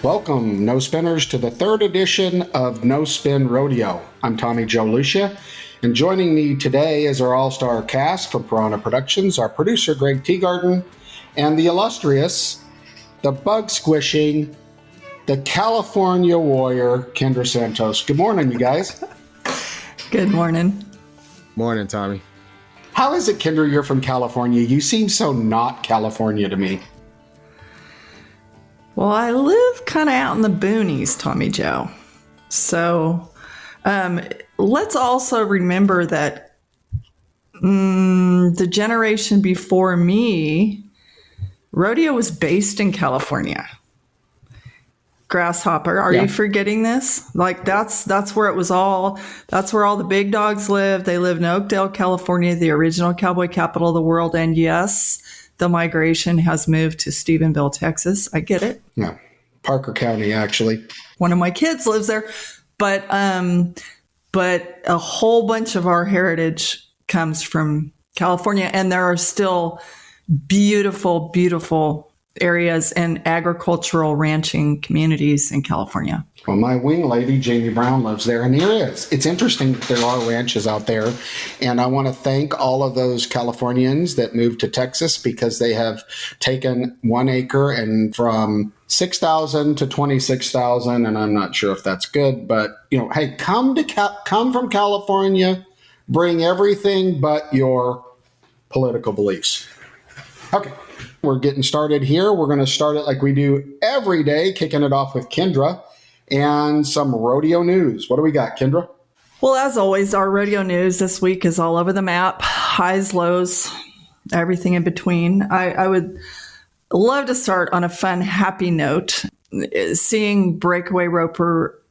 Welcome, No Spinners, to the third edition of No Spin Rodeo. I'm Tommy Joe Lucia, and joining me today is our all-star cast from Piranha Productions, our producer Greg Teagarden, and the illustrious, the bug-squishing, the California warrior, Kendra Santos. Good morning, you guys. Good morning. Morning, Tommy. How is it, Kendra, you're from California? You seem so not California to me. Well, I live kind of out in the boonies, Tommy Joe. So let's also remember that the generation before me, rodeo was based in California. Grasshopper, are you forgetting this? Like that's where it was all. That's where all the big dogs lived. They lived in Oakdale, California, the original cowboy capital of the world. And yes, the migration has moved to Stephenville, Texas. I get it. Yeah, Parker County, actually. One of my kids lives there, but a whole bunch of our heritage comes from California, and there are still beautiful, beautiful areas and agricultural ranching communities in California. Well, my wing lady, Jamie Brown, lives there, and there is. It's interesting that there are ranches out there, and I want to thank all of those Californians that moved to Texas because they have taken 1 acre and from 6,000 to 26,000, and I'm not sure if that's good, but hey, come from California, bring everything but your political beliefs. Okay. We're getting started here. We're going to start it like we do every day, kicking it off with Kendra and some rodeo news. What do we got, Kendra? Well, as always, our rodeo news this week is all over the map. Highs, lows, everything in between. I would love to start on a fun, happy note. Seeing breakaway roper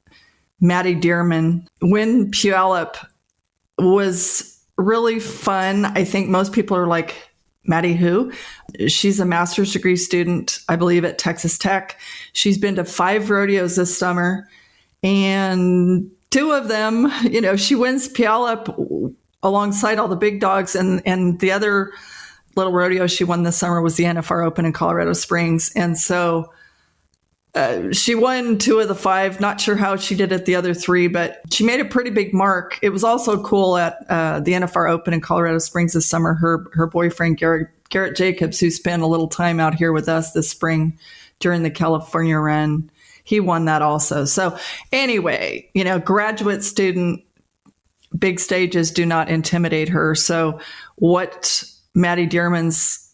Maddie Dearman win Puyallup was really fun. I think most people are like, Maddie who? She's a master's degree student, I believe, at Texas Tech. She's been to 5 rodeos this summer, and 2 of them, she wins Puyallup alongside all the big dogs, and the other little rodeo she won this summer was the NFR Open in Colorado Springs. And so she won 2 of the 5. Not sure how she did at the other 3, but she made a pretty big mark. It was also cool at the NFR Open in Colorado Springs this summer. Her boyfriend, Garrett Jacobs, who spent a little time out here with us this spring during the California run, he won that also. So anyway, graduate student, big stages do not intimidate her. So what Maddie Dearman's,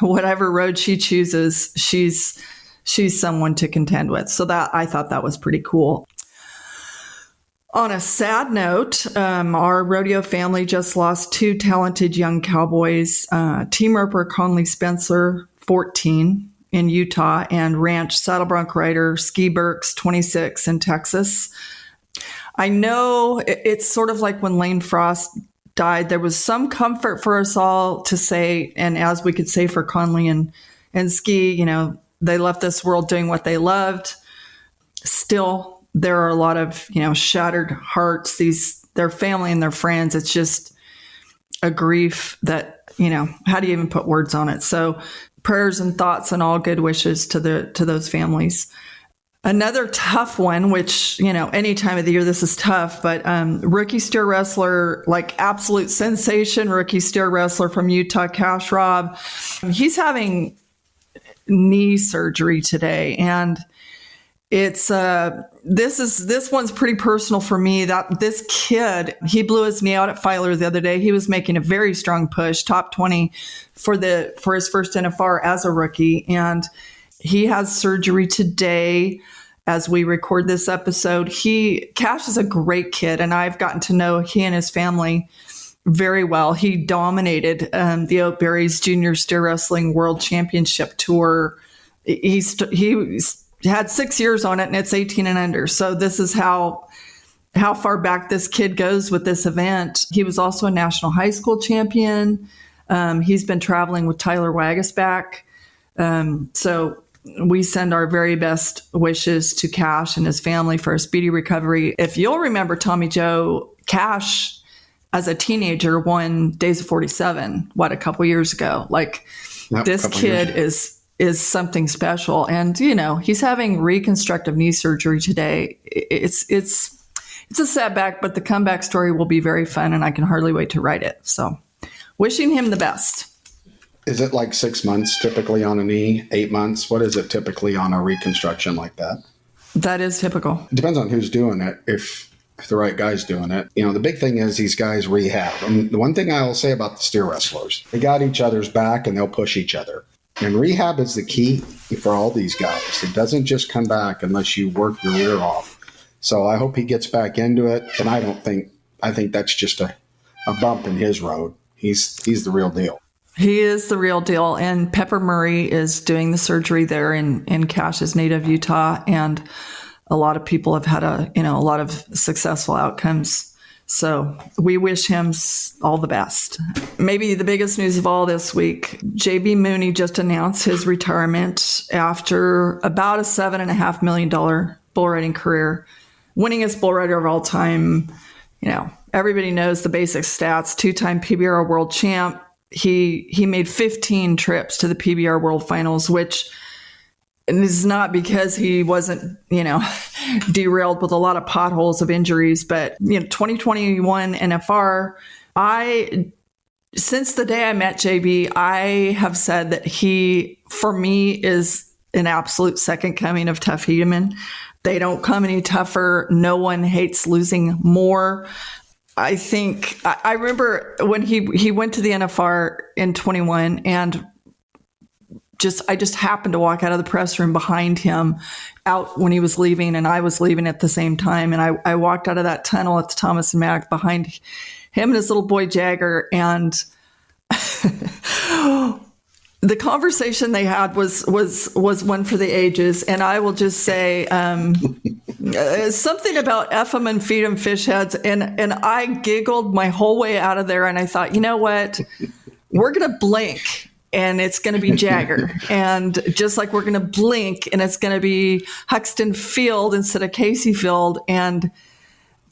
whatever road she chooses, she's someone to contend with. So that I thought that was pretty cool. On a sad note, our rodeo family just lost 2 talented young cowboys, team roper Conley Spencer, 14 in Utah, and ranch saddle bronc rider Ski Burks, 26 in Texas. I know it's sort of like when Lane Frost died, there was some comfort for us all to say, and as we could say for Conley and Ski, they left this world doing what they loved. Still, there are a lot of, shattered hearts, their family and their friends. It's just a grief that, how do you even put words on it? So prayers and thoughts and all good wishes to those families. Another tough one, which, any time of the year, this is tough, but rookie steer wrestler, like absolute sensation, rookie steer wrestler from Utah, Cash Rob, he's having knee surgery today, and it's this one's pretty personal for me. That this kid, he blew his knee out at Filer the other day. He was making a very strong push, top 20 for his first NFR as a rookie, and he has surgery today as we record this episode. Cash is a great kid, and I've gotten to know he and his family very well. He dominated the Oatberries Junior Steer Wrestling World Championship Tour. He had 6 years on it, and it's 18 and under. So this is how far back this kid goes with this event. He was also a national high school champion. He's been traveling with Tyler Wagasback. So we send our very best wishes to Cash and his family for a speedy recovery. If you'll remember, Tommy Joe, Cash as a teenager won Days of 47, a couple years ago. Like, this kid is is something special. And, he's having reconstructive knee surgery today. It's a setback, but the comeback story will be very fun, and I can hardly wait to write it. So wishing him the best. Is it like 6 months typically on a knee, 8 months? What is it typically on a reconstruction like that? That is typical. It depends on who's doing it. If the right guy's doing it. The big thing is these guys rehab. And the one thing I'll say about the steer wrestlers, they got each other's back and they'll push each other. And rehab is the key for all these guys. It doesn't just come back unless you work your rear off. So I hope he gets back into it. And I think that's just a bump in his road. He's the real deal. He is the real deal. And Pepper Murray is doing the surgery there in Cash's native Utah. And a lot of people have had a lot of successful outcomes. So we wish him all the best. Maybe the biggest news of all this week, JB Mooney just announced his retirement after about a $7.5 million bull riding career. Winningest bull rider of all time. Everybody knows the basic stats. 2-time PBR world champ. He made 15 trips to the PBR World Finals, which is not because he wasn't, derailed with a lot of potholes of injuries. But 2021 NFR, since the day I met JB, I have said that he, for me, is an absolute second coming of Tough Hedeman. They don't come any tougher. No one hates losing more. I think I remember when he went to the NFR in 21 and I just happened to walk out of the press room behind him out when he was leaving and I was leaving at the same time. And I walked out of that tunnel at the Thomas and Mack behind him and his little boy Jagger. And the conversation they had was one for the ages. And I will just say, something about F 'em and feed 'em fish heads. And I giggled my whole way out of there. And I thought, you know what? We're going to blink and it's going to be Jagger. And just like we're going to blink and it's going to be Huxton Field instead of Casey Field. And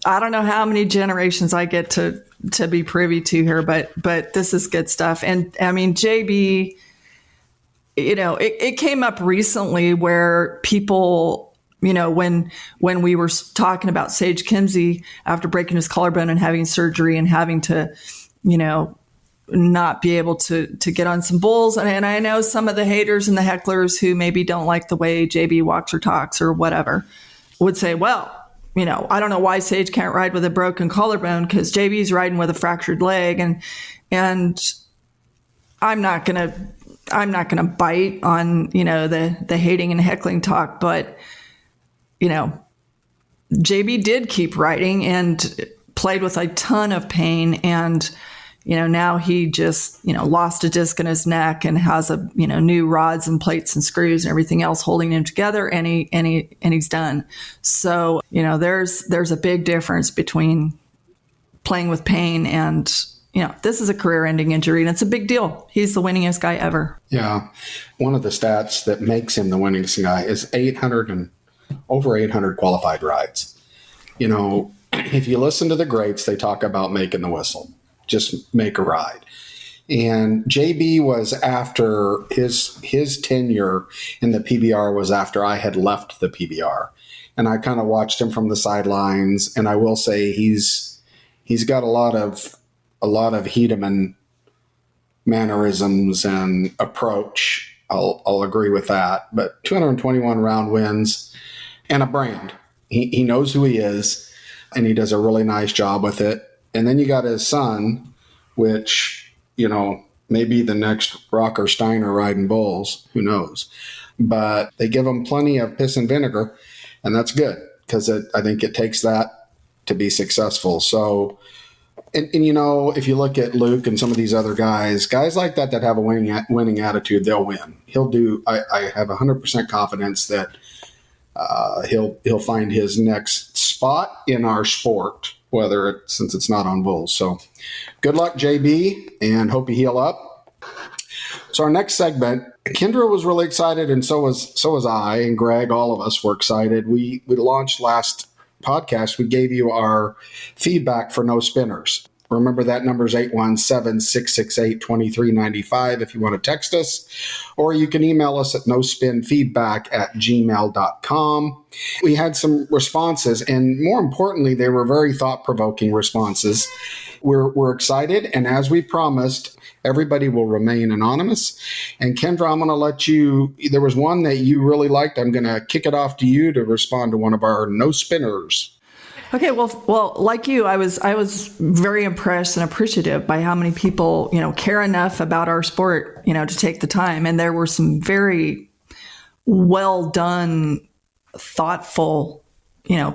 I don't know how many generations I get to be privy to here, but this is good stuff. And I mean, JB, it came up recently where people, when we were talking about Sage Kimsey after breaking his collarbone and having surgery and having to, not be able to get on some bulls. And I know some of the haters and the hecklers who maybe don't like the way JB walks or talks or whatever would say, well, I don't know why Sage can't ride with a broken collarbone because JB's riding with a fractured leg. And I'm not going to bite on, the hating and heckling talk, but, JB did keep riding and played with a ton of pain. And, now he just, lost a disc in his neck and has new rods and plates and screws and everything else holding him together. And he's done. So, there's a big difference between playing with pain and, this is a career-ending injury, and it's a big deal. He's the winningest guy ever. Yeah. One of the stats that makes him the winningest guy is over 800 qualified rides. If you listen to the greats, they talk about making the whistle. Just make a ride. And JB was after his tenure in the PBR was after I had left the PBR. And I kind of watched him from the sidelines. And I will say he's got a lot of Hedeman mannerisms and approach. I'll agree with that. But 221 round wins and a brand. He knows who he is, and he does a really nice job with it. And then you got his son, which, may be the next Rocker Steiner riding bulls. Who knows? But they give him plenty of piss and vinegar, and that's good because I think it takes that to be successful. So, and if you look at Luke and some of these other guys like that have a winning attitude, they'll win. He'll do. I have 100% confidence that he'll find his next spot in our sport, since it's not on bulls. So good luck, JB, and hope you heal up. So our next segment, Kendra was really excited, and so was I, and Greg. All of us were excited. We launched last podcast. We gave you our feedback for No Spinners. Remember that number is 817-668-2395 if you want to text us, or you can email us at nospinfeedback@gmail.com. We had some responses, and more importantly, they were very thought-provoking responses. We're excited, and as we promised, everybody will remain anonymous. And Kendra, I'm going to let you, there was one that you really liked. I'm going to kick it off to you to respond to one of our no spinners. Okay, well, like you, I was very impressed and appreciative by how many people, care enough about our sport, to take the time. And there were some very well done, thoughtful,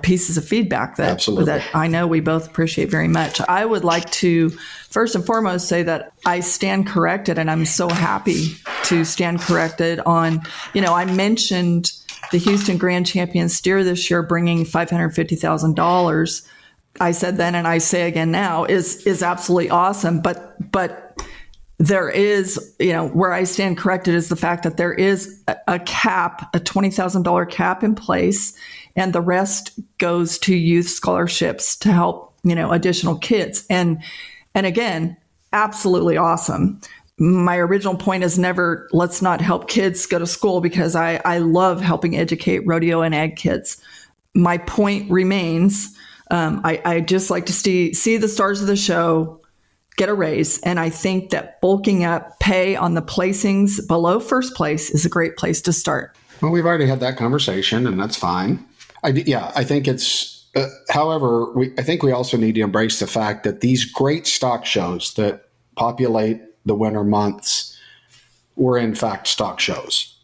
pieces of feedback that I know we both appreciate very much. I would like to first and foremost say that I stand corrected, and I'm so happy to stand corrected on, I mentioned the Houston Grand Champion steer this year bringing $550,000. I said then, and I say again now, is absolutely awesome. But there is, where I stand corrected is the fact that there is a cap, a $20,000 cap in place, and the rest goes to youth scholarships to help, additional kids. And again, absolutely awesome. My original point is never, let's not help kids go to school, because I love helping educate rodeo and ag kids. My point remains, I just like to see the stars of the show get a raise. And I think that bulking up pay on the placings below first place is a great place to start. Well, we've already had that conversation, and that's fine. I think it's, however, I think we also need to embrace the fact that these great stock shows that populate the winter months were in fact stock shows,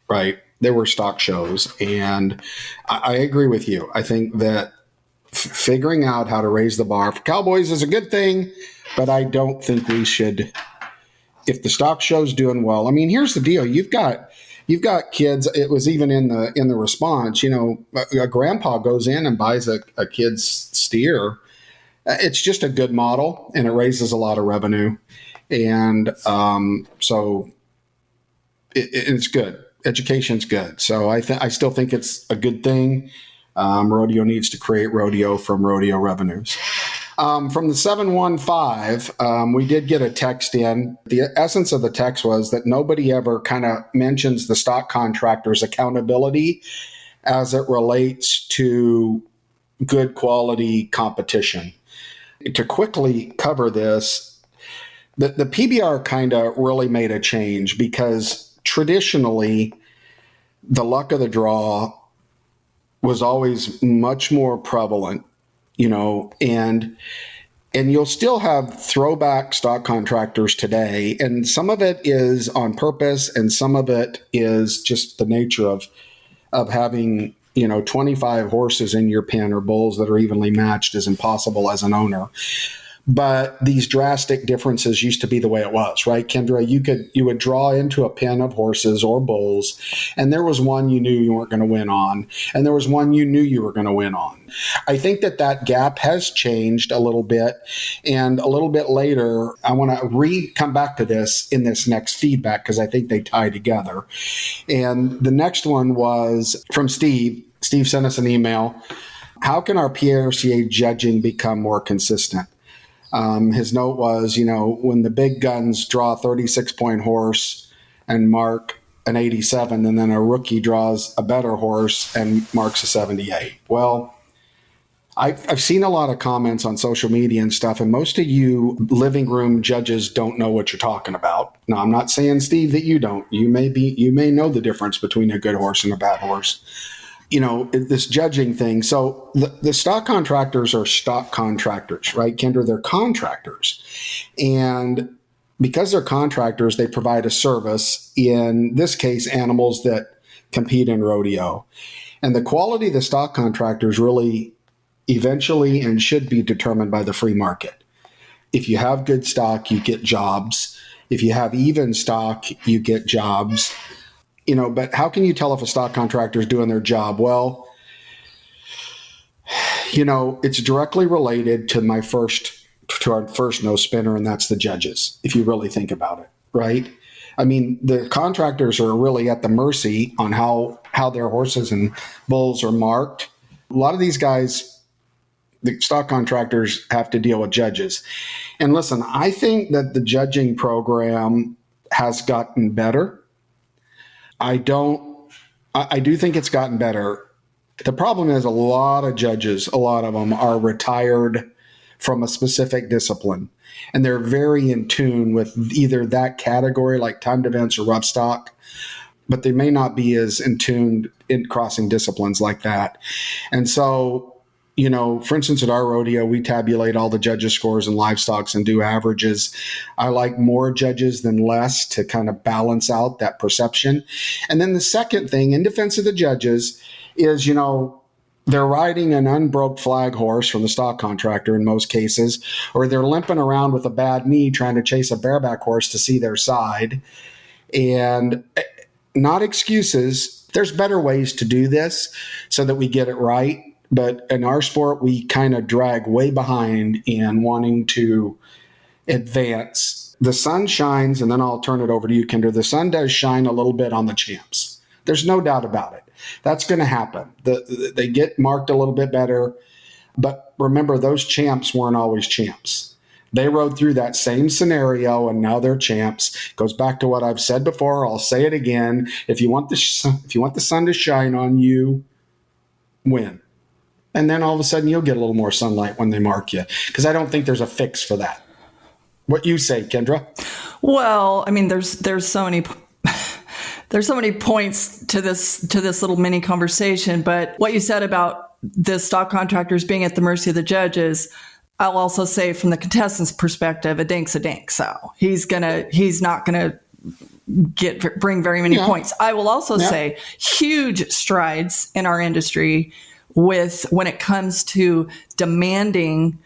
right? There were stock shows. And I agree with you. I think that figuring out how to raise the bar for cowboys is a good thing, but I don't think we should, if the stock show's doing well. I mean, here's the deal. You've got kids. It was even in the response, a grandpa goes in and buys a kid's steer. It's just a good model, and it raises a lot of revenue. And so it's good. Education's good. So I still think it's a good thing. Rodeo needs to create rodeo from rodeo revenues. From the 715, we did get a text in. The essence of the text was that nobody ever kind of mentions the stock contractors' accountability as it relates to good quality competition. To quickly cover this, the PBR kind of really made a change, because traditionally the luck of the draw was always much more prevalent, and you'll still have throwback stock contractors today. And some of it is on purpose, and some of it is just the nature of having, 25 horses in your pen, or bulls that are evenly matched, is impossible as an owner. But these drastic differences used to be the way it was, right, Kendra? You would draw into a pen of horses or bulls, and there was one you knew you weren't going to win on, and there was one you knew you were going to win on. I think that gap has changed a little bit, and a little bit later, I want to come back to this in this next feedback, because I think they tie together. And the next one was from Steve. Steve sent us an email. How can our PRCA judging become more consistent? His note was, when the big guns draw a 36-point horse and mark an 87, and then a rookie draws a better horse and marks a 78. Well, I've seen a lot of comments on social media and stuff, and most of you living room judges don't know what you're talking about. Now, I'm not saying, Steve, that you don't. You may know the difference between a good horse and a bad horse. This judging thing. So the stock contractors are stock contractors, right, Kendra? They're contractors. And because they're contractors, they provide a service, in this case, animals that compete in rodeo. And the quality of the stock contractors really eventually and should be determined by the free market. If you have good stock, you get jobs. If you have even stock, you get jobs. But how can you tell if a stock contractor is doing their job? Well, it's directly related to our first no spinner, and that's the judges, if you really think about it, right? I mean, the contractors are really at the mercy on how their horses and bulls are marked. A lot of these guys the stock contractors have to deal with judges. And listen, I think that the judging program has gotten better. I do think it's gotten better. The problem is a lot of judges, a lot of them are retired from a specific discipline, and they're very in tune with either that category, like timed events or rough stock, but they may not be as in tune in crossing disciplines like that. And so, for instance, at our rodeo, we tabulate all the judges' scores and livestocks and do averages. I like more judges than less to kind of balance out that perception. And then the second thing, in defense of the judges, is, they're riding an unbroke flag horse from the stock contractor in most cases, or they're limping around with a bad knee trying to chase a bareback horse to see their side. And not excuses. There's better ways to do this so that we get it right. But in our sport, we kind of drag way behind in wanting to advance. The sun shines, and then I'll turn it over to you, Kendra. The sun does shine a little bit on the champs. There's no doubt about it. That's going to happen. They get marked a little bit better. But remember, those champs weren't always champs. They rode through that same scenario, and now they're champs. Goes back to what I've said before. I'll say it again. If you want the sun to shine on you, win. And then all of a sudden you'll get a little more sunlight when they mark you, because I don't think there's a fix for that. What you say, Kendra? Well, I mean, there's so many points to this little mini conversation, but what you said about the stock contractors being at the mercy of the judges, I'll also say from the contestant's perspective, a dink's a dink. So he's not gonna bring very many points. I will also say huge strides in our industry when it comes to demanding,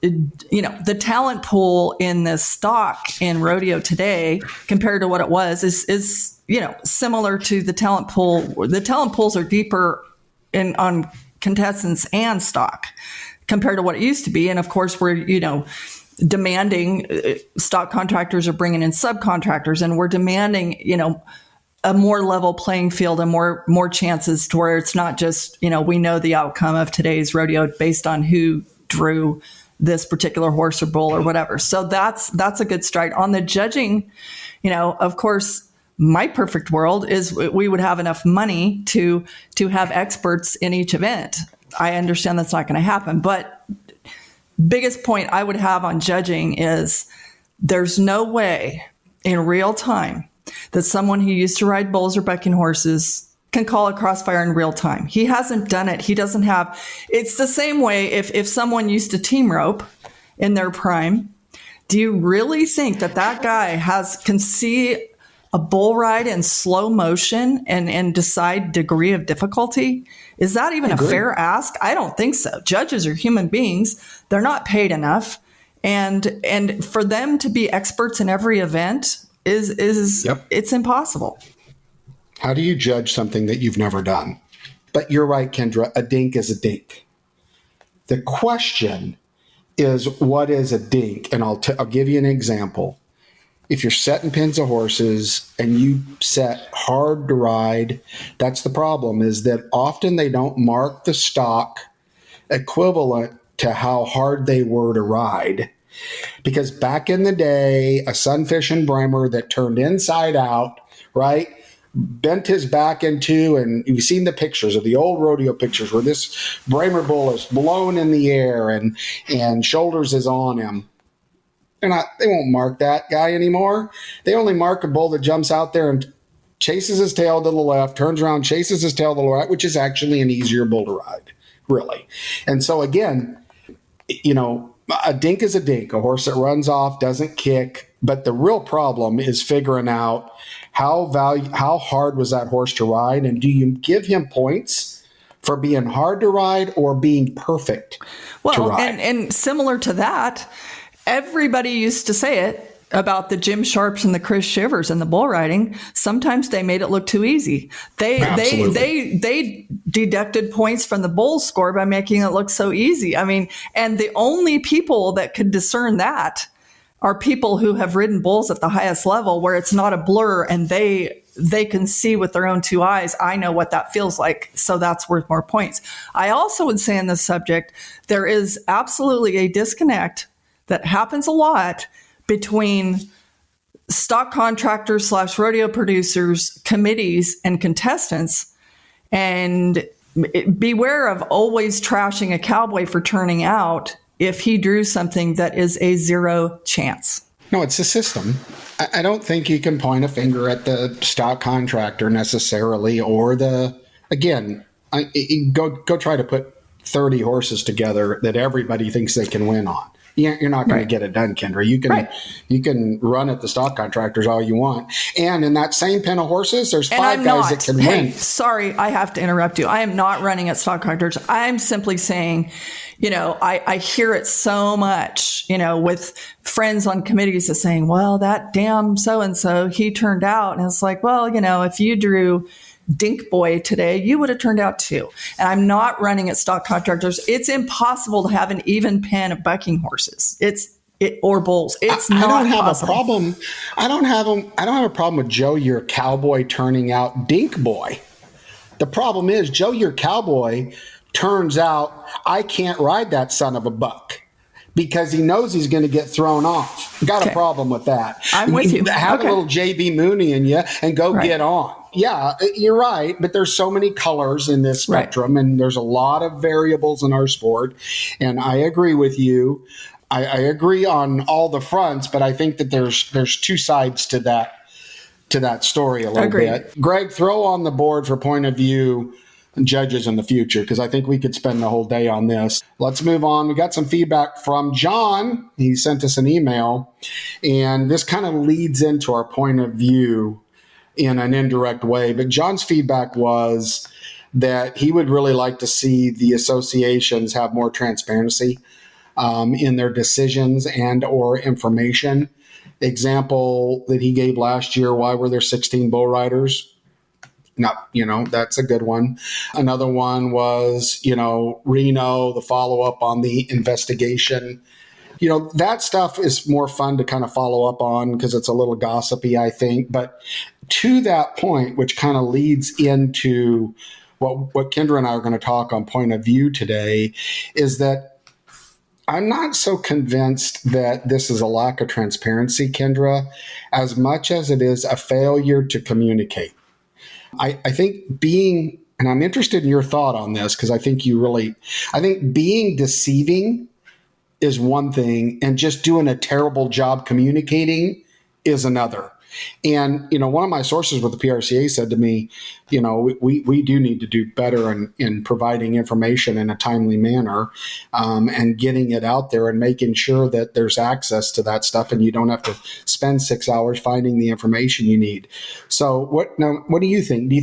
the talent pool in the stock in rodeo today compared to what it was is similar to the talent pool. The talent pools are deeper on contestants and stock compared to what it used to be. And of course, we're, demanding, stock contractors are bringing in subcontractors, and we're demanding, a more level playing field and more chances to where it's not just, we know the outcome of today's rodeo based on who drew this particular horse or bull or whatever. So that's a good stride. On the judging, of course, my perfect world is we would have enough money to have experts in each event. I understand that's not going to happen, but biggest point I would have on judging is there's no way in real time that someone who used to ride bulls or bucking horses can call a crossfire in real time. He hasn't done it. He doesn't have. It's the same way if someone used to team rope in their prime. Do you really think that guy can see a bull ride in slow motion and decide degree of difficulty? Is that even a fair ask? I don't think so. Judges are human beings. They're not paid enough. And for them to be experts in every event it's impossible. How do you judge something that you've never done? But you're right, Kendra, a dink is a dink. The question is, what is a dink? And I'll give you an example. If you're setting pins of horses and you set hard to ride, that's the problem, is that often they don't mark the stock equivalent to how hard they were to ride. Because back in the day, a sunfish and Bremer that turned inside out, right, bent his back in two, and you've seen the pictures of the old rodeo pictures where this Bremer bull is blown in the air and shoulders is on him. They won't mark that guy anymore. They only mark a bull that jumps out there and chases his tail to the left, turns around, chases his tail to the right, which is actually an easier bull to ride, really. And so again, a dink is a dink, a horse that runs off, doesn't kick. But the real problem is figuring out how hard was that horse to ride, and do you give him points for being hard to ride or being perfect to ride? And similar to that, everybody used to say it about the Jim Sharps and the Chris Shivers and the bull riding. Sometimes they made it look too easy. They deducted points from the bull score by making it look so easy. I mean, and the only people that could discern that are people who have ridden bulls at the highest level, where it's not a blur, and they they can see with their own two eyes, I know what that feels like. So that's worth more points. I also would say in this subject, there is absolutely a disconnect that happens a lot between stock contractors / rodeo producers, committees, and contestants. And beware of always trashing a cowboy for turning out if he drew something that is a zero chance. No, it's a system. I don't think you can point a finger at the stock contractor necessarily, or go try to put 30 horses together that everybody thinks they can win on. You're not going to get it done, Kendra. You can run at the stock contractors all you want. And in that same pen of horses, there's five guys that can win. Sorry, I have to interrupt you. I am not running at stock contractors. I'm simply saying, I hear it so much, with friends on committees that saying, well, that damn so-and-so, he turned out. And it's like, well, if you drew Dink Boy today, you would have turned out too. And I'm not running at stock contractors. It's impossible to have an even pen of bucking horses. Or bulls. It's not I don't have possible. a problem. I don't have a problem with Joe, your cowboy, turning out Dink Boy. The problem is Joe, your cowboy, turns out I can't ride that son of a buck because he knows he's going to get thrown off. Got a problem with that. I'm with you. Have a little JB Mooney in you and go get on. Yeah, you're right. But there's so many colors in this spectrum, and there's a lot of variables in our sport. And I agree with you. I agree on all the fronts, but I think that there's two sides to that story a little bit. Greg, throw on the board for point of view judges in the future, because I think we could spend the whole day on this. Let's move on. We got some feedback from John. He sent us an email, and this kind of leads into our point of view in an indirect way. But John's feedback was that he would really like to see the associations have more transparency in their decisions and or information. Example that he gave last year, why were there 16 bull riders? That's a good one. Another one was, Reno, the follow-up on the investigation. That stuff is more fun to kind of follow up on because it's a little gossipy, I think. But to that point, which kind of leads into what Kendra and I are going to talk on point of view today, is that I'm not so convinced that this is a lack of transparency, Kendra, as much as it is a failure to communicate. I think and I'm interested in your thought on this because I think being deceiving is one thing and just doing a terrible job communicating is another. And, one of my sources with the PRCA said to me, we do need to do better in providing information in a timely manner and getting it out there and making sure that there's access to that stuff and you don't have to spend 6 hours finding the information you need. So what do you think? Do you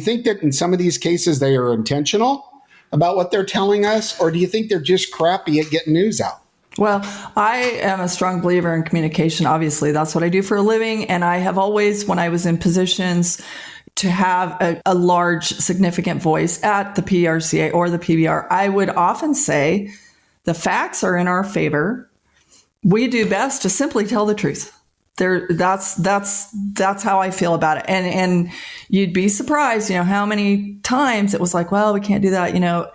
think that in some of these cases they are intentional about what they're telling us, or do you think they're just crappy at getting news out? Well, I am a strong believer in communication. Obviously, that's what I do for a living. And I have always, when I was in positions to have a large, significant voice at the PRCA or the PBR, I would often say the facts are in our favor. We do best to simply tell the truth. That's how I feel about it. And you'd be surprised, how many times it was like, well, we can't do that.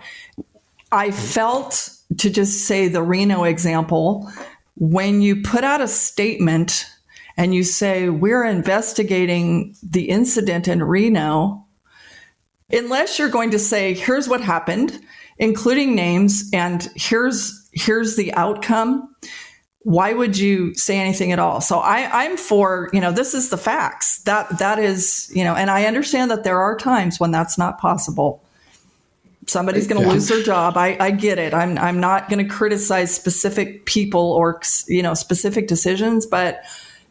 I felt, to just say the Reno example, when you put out a statement and you say, we're investigating the incident in Reno, unless you're going to say, here's what happened, including names, and here's the outcome, why would you say anything at all? So I'm for, this is the facts. That is, and I understand that there are times when that's not possible. Somebody's going to lose their job. I get it. I'm not going to criticize specific people or, specific decisions, but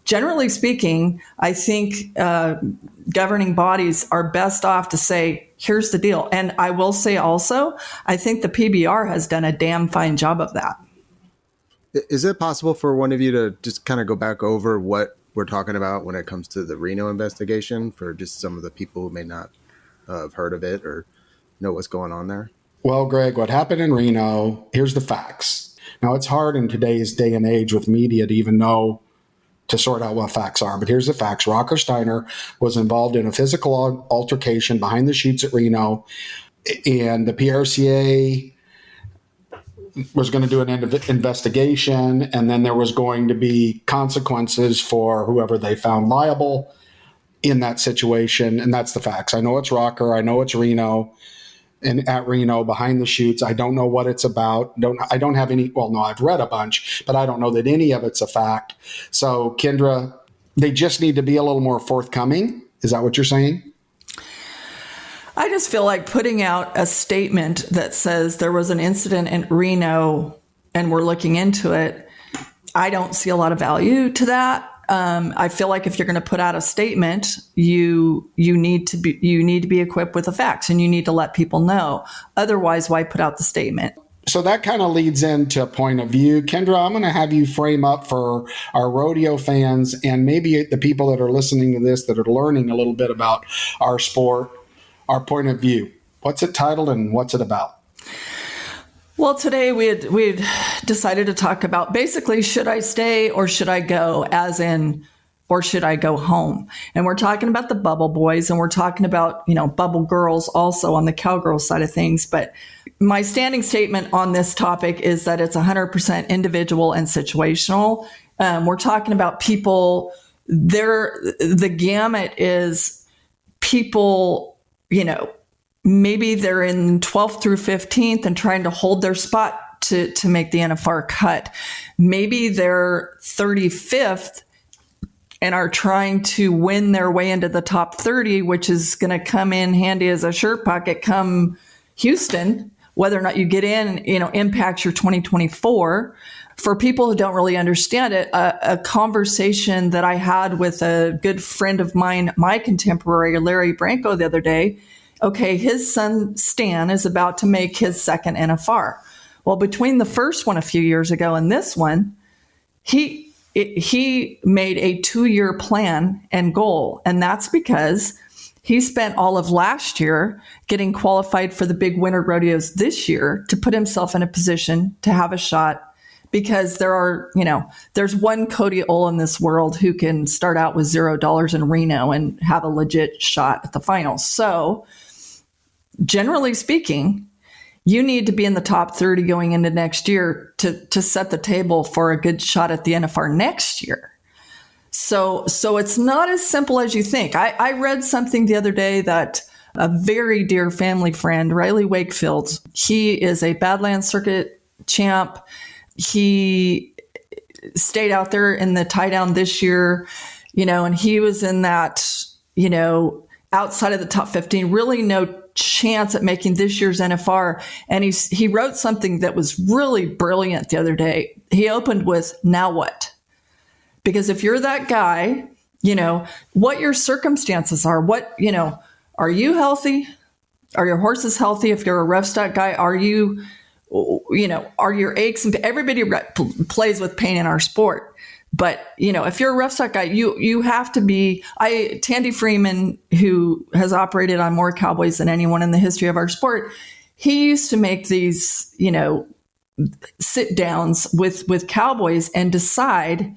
generally speaking, I think governing bodies are best off to say, here's the deal. And I will say also, I think the PBR has done a damn fine job of that. Is it possible for one of you to just kind of go back over what we're talking about when it comes to the Reno investigation for just some of the people who may not have heard of it or know what's going on there? Well, Greg, what happened in Reno, here's the facts. Now, it's hard in today's day and age with media to even know to sort out what facts are. But here's the facts. Rocker Steiner was involved in a physical altercation behind the chutes at Reno, and the PRCA was going to do an investigation, and then there was going to be consequences for whoever they found liable in that situation. And that's the facts. I know it's Rocker. I know it's Reno, and at Reno behind the chutes. I don't know what it's about. I don't have any. Well, no, I've read a bunch, but I don't know that any of it's a fact. So, Kendra, they just need to be a little more forthcoming. Is that what you're saying? I just feel like putting out a statement that says there was an incident in Reno and we're looking into it. I don't see a lot of value to that. I feel like if you're going to put out a statement, you need to be equipped with the facts, and you need to let people know. Otherwise, why put out the statement? So that kind of leads into a point of view. Kendra, I'm going to have you frame up for our rodeo fans and maybe the people that are listening to this that are learning a little bit about our sport, our point of view. What's it titled and what's it about? Well, today we had decided to talk about basically, should I stay or should I go, as in, or should I go home? And we're talking about the bubble boys, and we're talking about, bubble girls also on the cowgirl side of things. But my standing statement on this topic is that it's 100% individual and situational. We're talking about people, the gamut is people, maybe they're in 12th through 15th and trying to hold their spot to make the NFR cut. Maybe they're 35th and are trying to win their way into the top 30, which is going to come in handy as a shirt pocket come Houston. Whether or not you get in, impacts your 2024. For people who don't really understand it, a conversation that I had with a good friend of mine, my contemporary, Larry Branco, the other day. Okay, his son, Stan, is about to make his second NFR. Well, between the first one a few years ago and this one, he made a 2-year plan and goal. And that's because he spent all of last year getting qualified for the big winter rodeos this year to put himself in a position to have a shot. Because there's one Cody Ohl in this world who can start out with $0 in Reno and have a legit shot at the finals. So, generally speaking, you need to be in the top 30 going into next year to set the table for a good shot at the NFR next year. So it's not as simple as you think. I read something the other day that a very dear family friend, Riley Wakefield, he is a Badlands Circuit champ. He stayed out there in the tie down this year, and he was in that, outside of the top 15, really no chance at making this year's NFR. And he wrote something that was really brilliant the other day. He opened with, now what? Because if you're that guy, what your circumstances are, are you healthy? Are your horses healthy? If you're a rough stock guy, are your aches and everybody plays with pain in our sport. But, if you're a rough stock guy, you have to be, Tandy Freeman, who has operated on more cowboys than anyone in the history of our sport, he used to make these, sit downs with cowboys and decide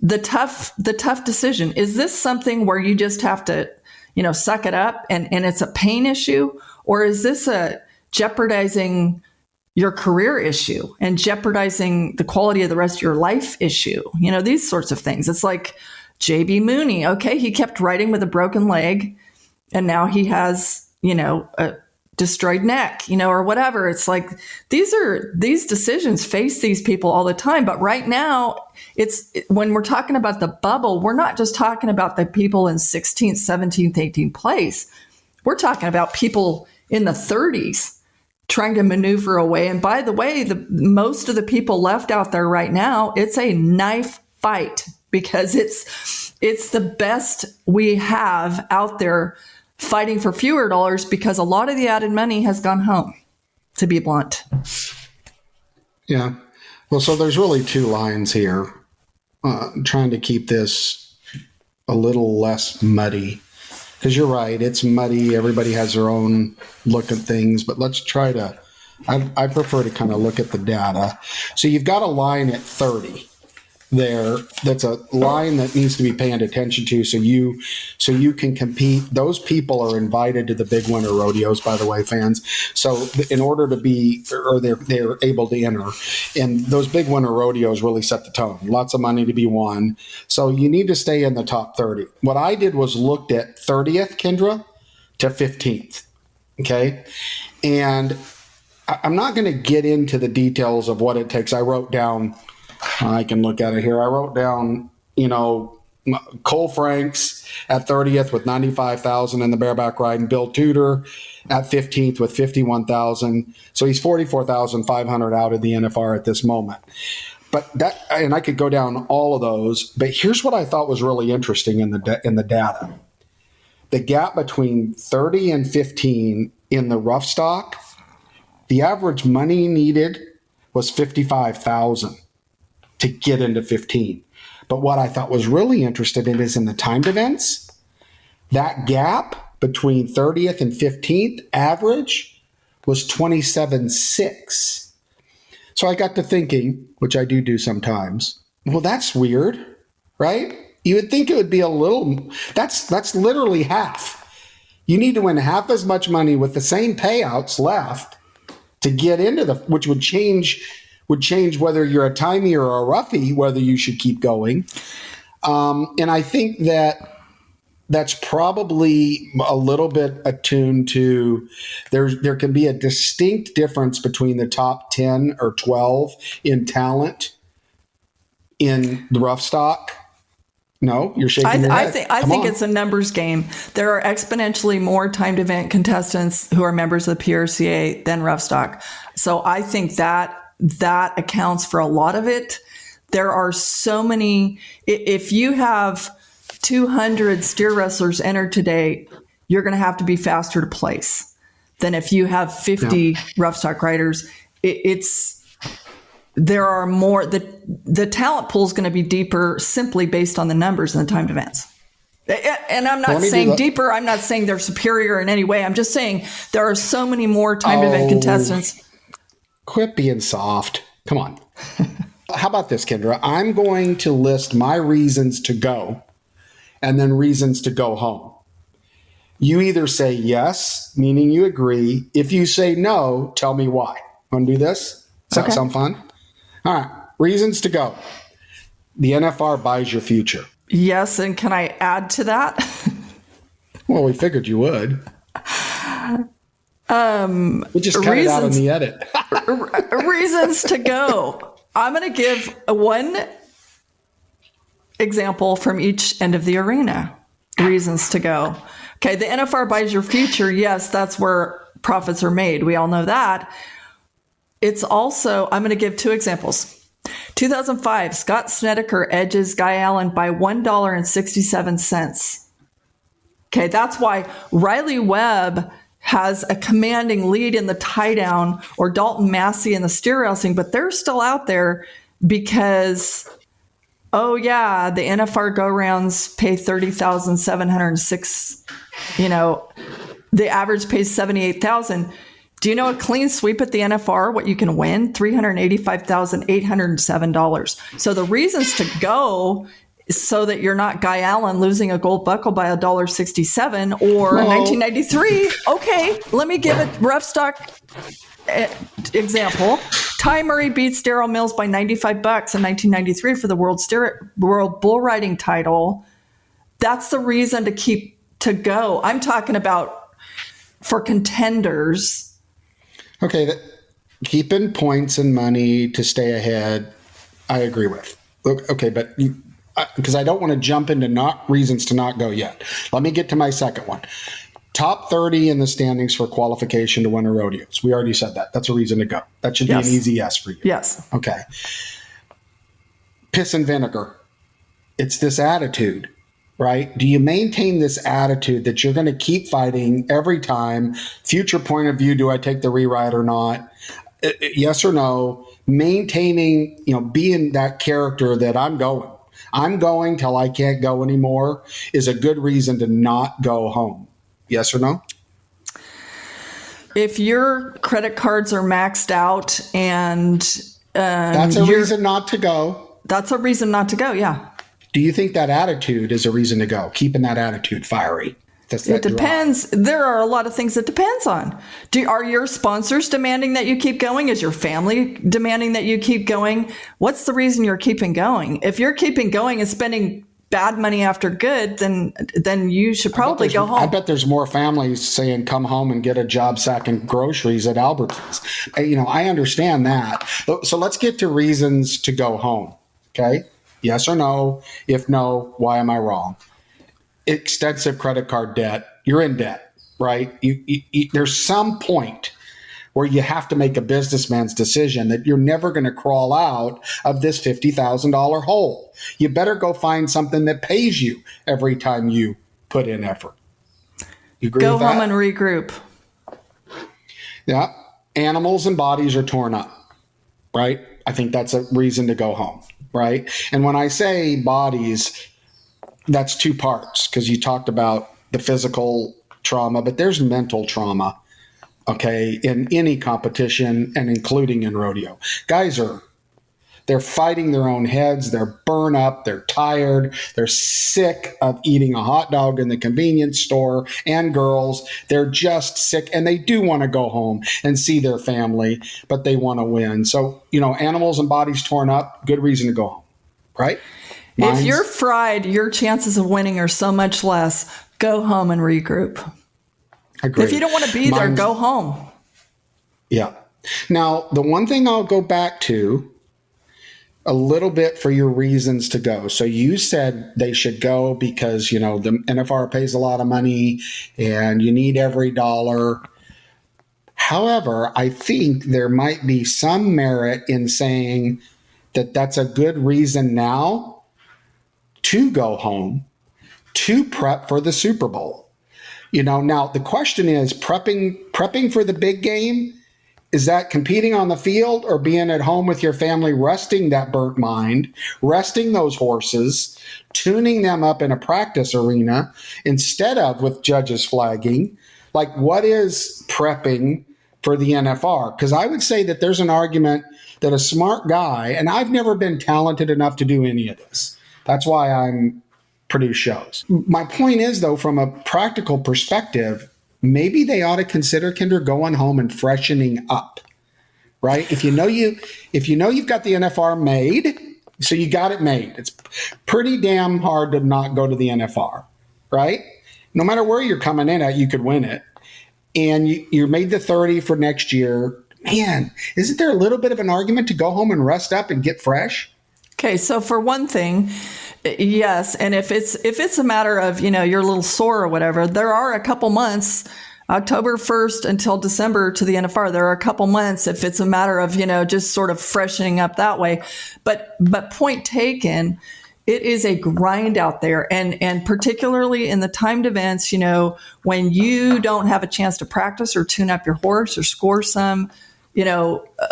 the tough decision. Is this something where you just have to, suck it up and it's a pain issue? Or is this a jeopardizing your career issue and jeopardizing the quality of the rest of your life issue? These sorts of things. It's like J.B. Mooney. Okay, he kept riding with a broken leg and now he has, a destroyed neck, or whatever. It's like these decisions face these people all the time. But right now, when we're talking about the bubble, we're not just talking about the people in 16th, 17th, 18th place. We're talking about people in the 30s trying to maneuver away. And by the way, most of the people left out there right now, it's a knife fight because it's the best we have out there fighting for fewer dollars because a lot of the added money has gone home, to be blunt. Yeah. Well, so there's really two lines here, trying to keep this a little less muddy. Because you're right, it's muddy. Everybody has their own look at things, but let's try to, I prefer to kind of look at the data. So you've got a line at 30 there that's a line that needs to be paying attention to so you can compete. Those people are invited to the big winter rodeos, by the way, fans. So in order to be, or they're able to enter, and those big winter rodeos really set the tone. Lots of money to be won. So you need to stay in the top 30. What I did was looked at 30th, Kendra, to 15th. Okay. And I'm not going to get into the details of what it takes. I wrote down, I can look at it here. I wrote down, Cole Franks at 30th with 95,000 in the bareback ride, and Bill Tudor at 15th with 51,000. So he's 44,500 out of the NFR at this moment. But that, and I could go down all of those. But here's what I thought was really interesting in the data: the gap between 30 and 15 in the rough stock. The average money needed was 55,000 to get into 15. But what I thought was really interesting is in the timed events, that gap between 30th and 15th average was 27.6. So I got to thinking, which I do sometimes, well, that's weird, right? You would think it would be a little, that's literally half. You need to win half as much money with the same payouts left to get into which would change whether you're a timey or a roughie, whether you should keep going. And I think that's probably a little bit attuned to there can be a distinct difference between the top 10 or 12 in talent in the rough stock. No, you're shaking your head. I think it's a numbers game. There are exponentially more timed event contestants who are members of the PRCA than rough stock. So I think that accounts for a lot of it. There are so many. If you have 200 steer wrestlers entered today, you're going to have to be faster to place than if you have 50 rough stock riders. There are more, the talent pool is going to be deeper simply based on the numbers in the timed events. And I'm not saying deeper. I'm not saying they're superior in any way. I'm just saying there are so many more timed event contestants. Quit being soft. Come on. How about this, Kendra? I'm going to list my reasons to go and then reasons to go home. You either say yes, meaning you agree. If you say no, tell me why. Want to do this? Does that sound fun? All right. Reasons to go. The NFR buys your future. Yes. And can I add to that? Well, we figured you would. We just cut it out in the edit. Reasons to go. I'm going to give one example from each end of the arena. Reasons to go. Okay. The NFR buys your future. Yes. That's where profits are made. We all know that. It's also, I'm going to give two examples. 2005, Scott Snedeker edges Guy Allen by $1.67. Okay, that's why Riley Webb has a commanding lead in the tie down, or Dalton Massey in the steer wrestling, but they're still out there because, the NFR go rounds pay $30,706. The average pays $78,000. Do you know a clean sweep at the NFR, what you can win? $385,807. So the reasons to go is so that you're not Guy Allen losing a gold buckle by $1.67 or 1993. Okay, let me give a rough stock example. Ty Murray beats Darryl Mills by $95 in 1993 for the World Bull Riding title. That's the reason to go. I'm talking about for contenders. Okay, keeping points and money to stay ahead, I agree with. Okay, but because I don't want to jump into not reasons to not go yet. Let me get to my second one. Top 30 in the standings for qualification to winter rodeos. We already said that. That's a reason to go. That should be an easy yes for you. Yes. Okay. Piss and vinegar. It's this attitude. Right? Do you maintain this attitude that you're going to keep fighting every time? Future point of view, do I take the rewrite or not? Yes or no? Maintaining, being that character that I'm going till I can't go anymore is a good reason to not go home. Yes or no? If your credit cards are maxed out and that's a reason not to go. that's a reason not to go. Yeah. Do you think that attitude is a reason to go? Keeping that attitude fiery. It depends. There are a lot of things it depends on. Are your sponsors demanding that you keep going? Is your family demanding that you keep going? What's the reason you're keeping going? If you're keeping going and spending bad money after good, then you should probably go home. I bet there's more families saying, come home and get a job sacking groceries at Albertsons. I understand that. So let's get to reasons to go home. Okay. Yes or no? If no, why am I wrong? Extensive credit card debt. You're in debt, right? There's some point where you have to make a businessman's decision that you're never going to crawl out of this $50,000 hole. You better go find something that pays you every time you put in effort. You agree with that? Go home and regroup. Yeah. Animals and bodies are torn up, right? I think that's a reason to go home, right? And when I say bodies, that's two parts, because you talked about the physical trauma, but there's mental trauma, okay, in any competition and including in rodeo. Guys they're fighting their own heads. They're burnt up. They're tired. They're sick of eating a hot dog in the convenience store. And girls, they're just sick, and they do want to go home and see their family, but they want to win. So, animals and bodies torn up, good reason to go home, right? If you're fried, your chances of winning are so much less. Go home and regroup. Agreed. If you don't want to be there, go home. Yeah. Now, the one thing I'll go back to a little bit for your reasons to go. So you said they should go because, the NFR pays a lot of money and you need every dollar. However, I think there might be some merit in saying that that's a good reason now to go home, to prep for the Super Bowl. Now the question is, prepping for the big game, is that competing on the field or being at home with your family, resting that burnt mind, resting those horses, tuning them up in a practice arena instead of with judges flagging? Like, what is prepping for the NFR? Because I would say that there's an argument that a smart guy, and I've never been talented enough to do any of this. That's why I'm produce shows. My point is, though, from a practical perspective, maybe they ought to consider, Kendra, going home and freshening up, right? If you know you've got the NFR made, so you got it made. It's pretty damn hard to not go to the NFR, right? No matter where you're coming in at, you could win it. And you're made the 30 for next year. Man, isn't there a little bit of an argument to go home and rest up and get fresh? Okay, so for one thing, yes, and if it's a matter of, you're a little sore or whatever, there are a couple months, October 1st until December to the NFR, there are a couple months if it's a matter of, just sort of freshening up that way. But point taken, it is a grind out there. And particularly in the timed events, when you don't have a chance to practice or tune up your horse or score some,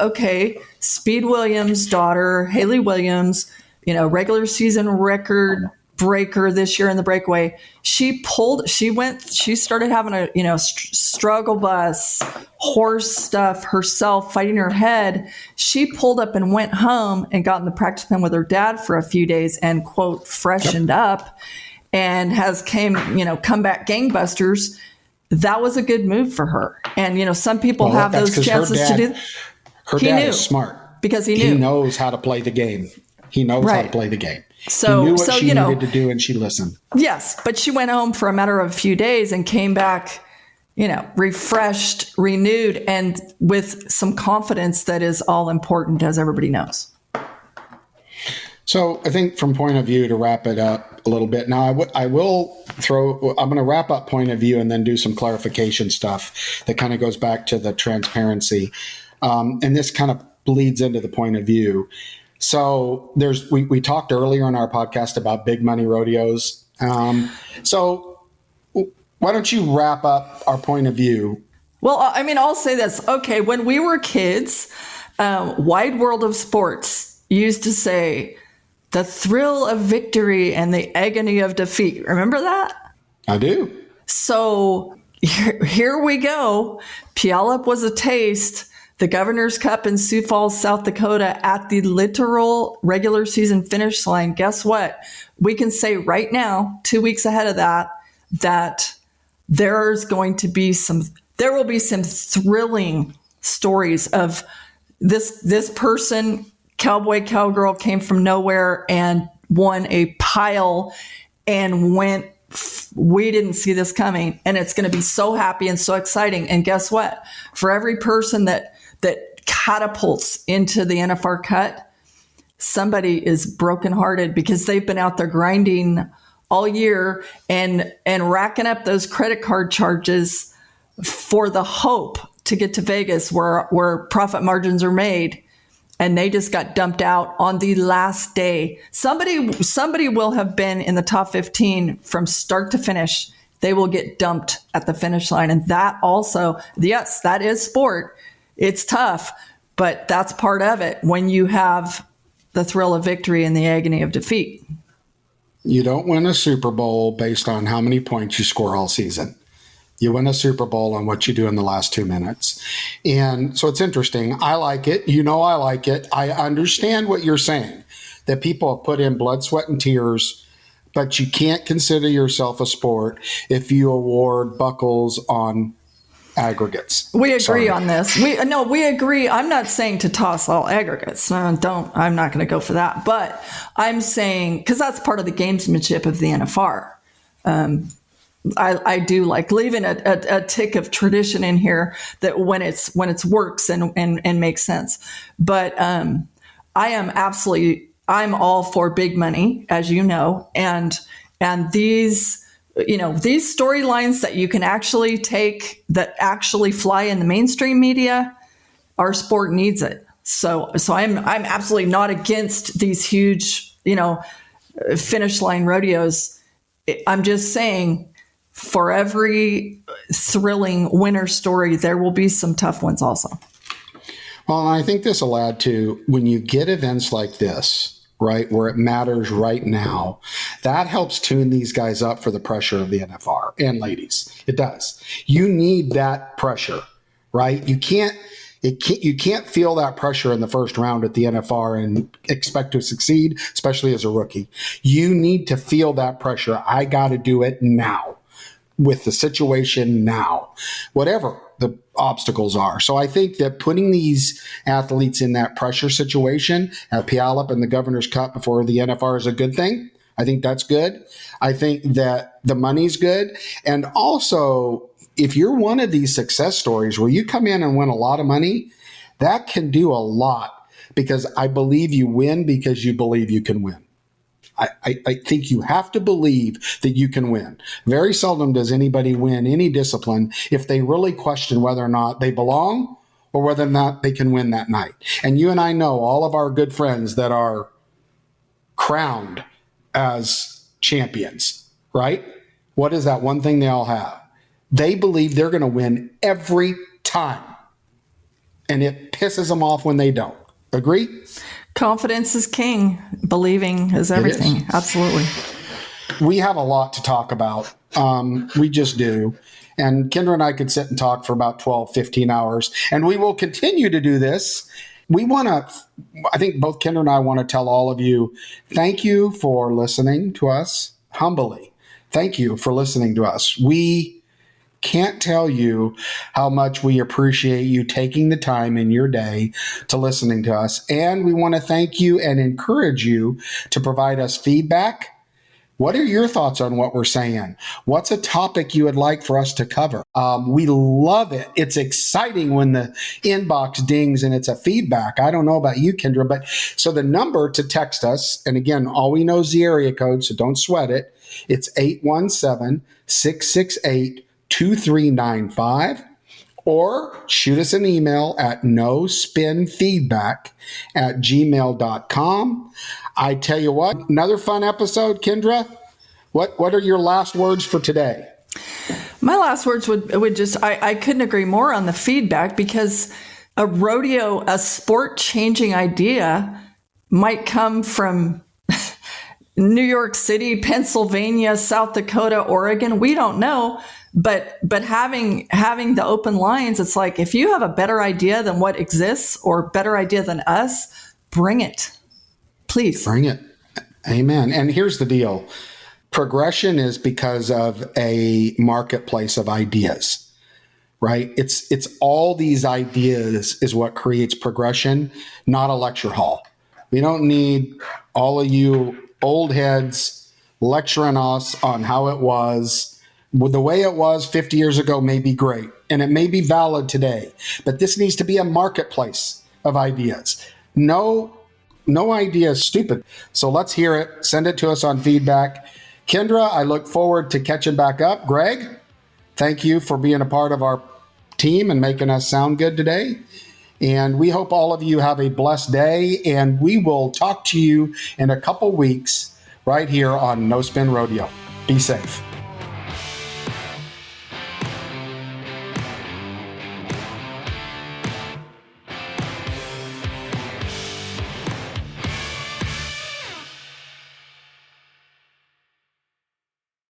okay, Speed Williams' daughter, Haley Williams, regular season record breaker this year in the breakaway. She started having a, struggle bus, horse stuff herself, fighting her head. She pulled up and went home and got in the practice pen with her dad for a few days and, quote, freshened up and come back gangbusters. That was a good move for her. And, some people have those chances to do. Her dad is smart. Because he knew. He knows how to play the game. He knows how to play the game. So, he knew what she needed to do, and she listened. Yes, but she went home for a matter of a few days and came back, refreshed, renewed, and with some confidence that is all important, as everybody knows. So I think from point of view, to wrap it up a little bit, now I'm going to wrap up point of view and then do some clarification stuff that kind of goes back to the transparency. And this kind of bleeds into the point of view. So we talked earlier on our podcast about big money rodeos. So why don't you wrap up our point of view? Well, I'll say this. Okay, when we were kids, Wide World of Sports used to say, the thrill of victory and the agony of defeat. Remember that? I do. So here we go. Puyallup was a taste. the Governor's Cup in Sioux Falls, South Dakota at the literal regular season finish line, guess what? We can say right now, 2 weeks ahead of that there will be some thrilling stories of this person, cowboy, cowgirl, came from nowhere and won a pile and we didn't see this coming. And it's going to be so happy and so exciting. And guess what? For every person that catapults into the NFR cut, somebody is brokenhearted because they've been out there grinding all year and racking up those credit card charges for the hope to get to Vegas where profit margins are made. And they just got dumped out on the last day. Somebody will have been in the top 15 from start to finish. They will get dumped at the finish line. And that also, yes, that is sport. It's tough, but that's part of it when you have the thrill of victory and the agony of defeat. You don't win a Super Bowl based on how many points you score all season. You win a Super Bowl on what you do in the last 2 minutes. And so it's interesting. I like it. I like it. I understand what you're saying, that people have put in blood, sweat, and tears, but you can't consider yourself a sport if you award buckles on aggregates. We agree on this. We agree. I'm not saying to toss all aggregates. I'm not going to go for that. But I'm saying, because that's part of the gamesmanship of the NFR. I do like leaving a tick of tradition in here that when it's works and makes sense. But I'm all for big money, as you know, and these storylines that you can actually take that actually fly in the mainstream media, our sport needs it. So I'm absolutely not against these huge, finish line rodeos. I'm just saying, for every thrilling winner story, there will be some tough ones also. Well, and I think this will add to, when you get events like this, right, where it matters right now, that helps tune these guys up for the pressure of the NFR and ladies. It does. You need that pressure, right? You can't feel that pressure in the first round at the NFR and expect to succeed, especially as a rookie. You need to feel that pressure. I got to do it now, with the situation now, whatever the obstacles are. So I think that putting these athletes in that pressure situation at Puyallup and the Governor's Cup before the NFR is a good thing. I think that's good. I think that the money's good. And also, if you're one of these success stories where you come in and win a lot of money, that can do a lot, because I believe you win because you believe you can win. I think you have to believe that you can win. Very seldom does anybody win any discipline if they really question whether or not they belong or whether or not they can win that night. And you and I know all of our good friends that are crowned as champions, right? What is that one thing they all have? They believe they're going to win every time. And it pisses them off when they don't. Agree? Confidence is king. Believing is everything. Is. Absolutely. We have a lot to talk about. We just do. And Kendra and I could sit and talk for about 12, 15 hours. And we will continue to do this. I think both Kendra and I want to tell all of you, thank you for listening to us humbly. Thank you for listening to us. We can't tell you how much we appreciate you taking the time in your day to listening to us. And we want to thank you and encourage you to provide us feedback. What are your thoughts on what we're saying? What's a topic you would like for us to cover? We love it. It's exciting when the inbox dings and it's a feedback. I don't know about you, Kendra, but so the number to text us, and again, all we know is the area code, so don't sweat it. It's 817-668-2395, or shoot us an email at nospinfeedback@gmail.com. I tell you what, another fun episode, Kendra. What are your last words for today? My last words would just, I couldn't agree more on the feedback, because a rodeo, a sport changing idea might come from New York City, Pennsylvania, South Dakota, Oregon, we don't know. But having the open lines, it's like, if you have a better idea than what exists or better idea than us, bring it. Please. Bring it. Amen. And here's the deal. Progression is because of a marketplace of ideas, right? It's all these ideas is what creates progression, not a lecture hall. We don't need all of you old heads lecturing us on how it was. The way it was 50 years ago may be great, and it may be valid today, but this needs to be a marketplace of ideas. No idea is stupid. So let's hear it. Send it to us on feedback. Kendra, I look forward to catching back up. Greg, thank you for being a part of our team and making us sound good today. And we hope all of you have a blessed day, and we will talk to you in a couple weeks right here on No Spin Rodeo. Be safe.